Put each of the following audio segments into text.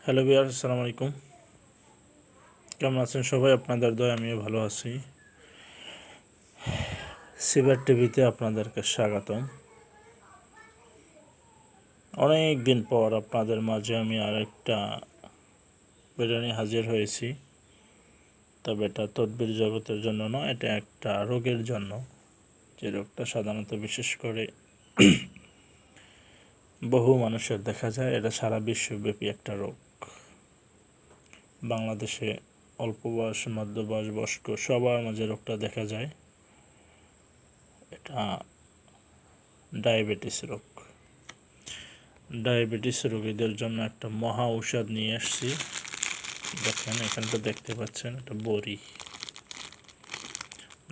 Hello viewers, আসসালামু আলাইকুম। কেমন আছেন সবাই? আপনাদের দয়ায় আমিও ভালো আছি। সিবার টিভিতে আপনাদেরকে স্বাগতম। অনেক দিন পর আপনাদের মাঝে আমি আরেকটা ভিডিও নিয়ে হাজির হয়েছি। তবে এটা তদবির জগতের জন্য নয়, এটা একটা রোগের জন্য, যে রোগটা সাধারণত বিশেষ করে বহু মানুষের দেখা যায়। এটা সারা বিশ্বব্যাপী একটা রোগ। বাংলাদেশে অল্প বয়স, মধ্য বয়স, বয়স্ক সবার মাঝে রোগটা দেখা যায়। এটা ডায়াবেটিস রোগ। ডায়াবেটিস রোগীদের জন্য একটা মহা ঔষধ নিয়ে আসছি। দেখেন, এখানটা দেখতে পাচ্ছেন, এটা বড়ি।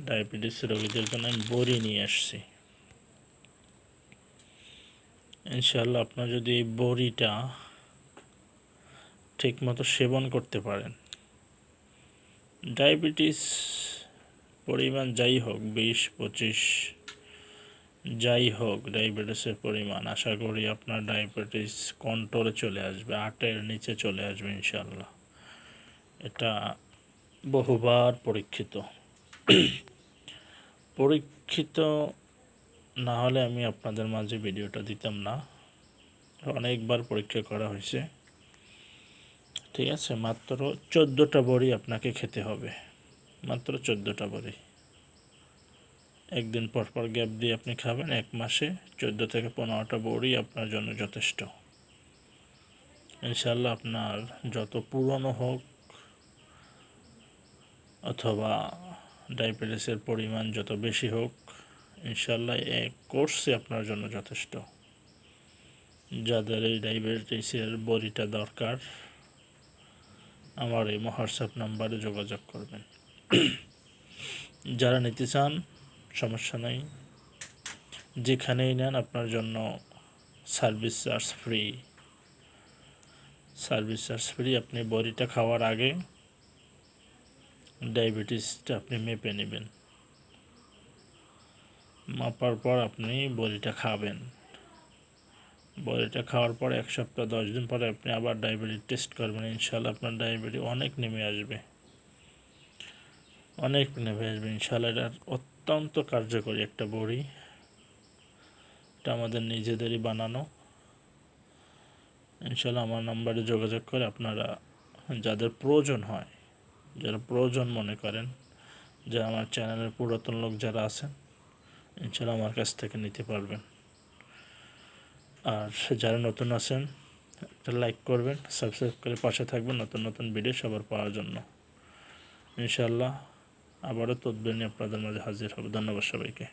ডায়াবেটিস রোগীদের জন্য আমি বড়ি নিয়ে আসছি। ইনশাআল্লাহ আপনার যদি এই বড়িটা ঠিকমতো সেবন করতে পারেন, ডায়াবেটিস পরিমাণ যাই হোক, 20-25 যাই হোক, ডায়াবেটিসের পরিমাণ আশা করি আপনার ডায়াবেটিস কন্ট্রোলে চলে আসবে, 8-এর নিচে চলে আসবে ইনশাআল্লাহ। এটা বহুবার পরীক্ষিত না হলে আমি আপনাদের মাঝে ভিডিওটা দিতাম না। অনেকবার পরীক্ষা করা হয়েছে। ঠিক আছে, মাত্র 14টা বড়ি আপনাকে খেতে হবে, মাত্র 14টা বড়ি। একদিন পর পর গ্যাপ দিয়ে আপনি খাবেন। 1 মাসে 14 থেকে 15টা বড়ি আপনার জন্য যথেষ্ট। ইনশাআল্লাহ আপনার যত পুরনো হোক অথবা ডায়াবেটিসের পরিমাণ যত বেশি হোক, ইনশাআল্লাহ এক কোর্সে আপনার জন্য যথেষ্ট। যাদের এই ডায়াবেটিসের বড়িটা দরকার, আমার এই হোয়াটসঅ্যাপ নাম্বারে যোগাযোগ করবেন। যারা নিতে চান সমস্যা নেই, যেখানেই নেন আপনার জন্য সার্ভিস চার্জ ফ্রি। আপনি বড়িটা খাওয়ার আগে ডায়াবেটিসটা আপনি মেপে নেবেন। মাপার পর আপনি বড়িটা খাবেন। বড়িটা খাওয়ার পর 1 সপ্তাহ 10 দিন পরে আপনি আবার ডায়াবেটিস টেস্ট করবেন। ইনশাআল্লাহ আপনার ডায়াবেটিস অনেক নেমে আসবে ইনশাআল্লাহ। এটা অত্যন্ত কার্যকরী একটা বড়ি। এটা আমাদের নিজেদেরই বানানো। ইনশাআল্লাহ আমার নাম্বারে যোগাযোগ করে আপনারা যাদের প্রয়োজন হয়, যারা প্রয়োজন মনে করেন, যে আমার চ্যানেলের পুরাতন লোক যারা আছেন, ইনশাআল্লাহ আমার কাছ থেকে নিতে পারবেন। আর যারা নতুন আছেন, একটা লাইক করবেন, সাবস্ক্রাইব করে পাশে থাকবেন নতুন নতুন ভিডিও সবার পাওয়ার জন্য। ইনশাআল্লাহ আবারও তদবির নিয়ে আপনাদের মাঝে হাজির হব। ধন্যবাদ সবাইকে।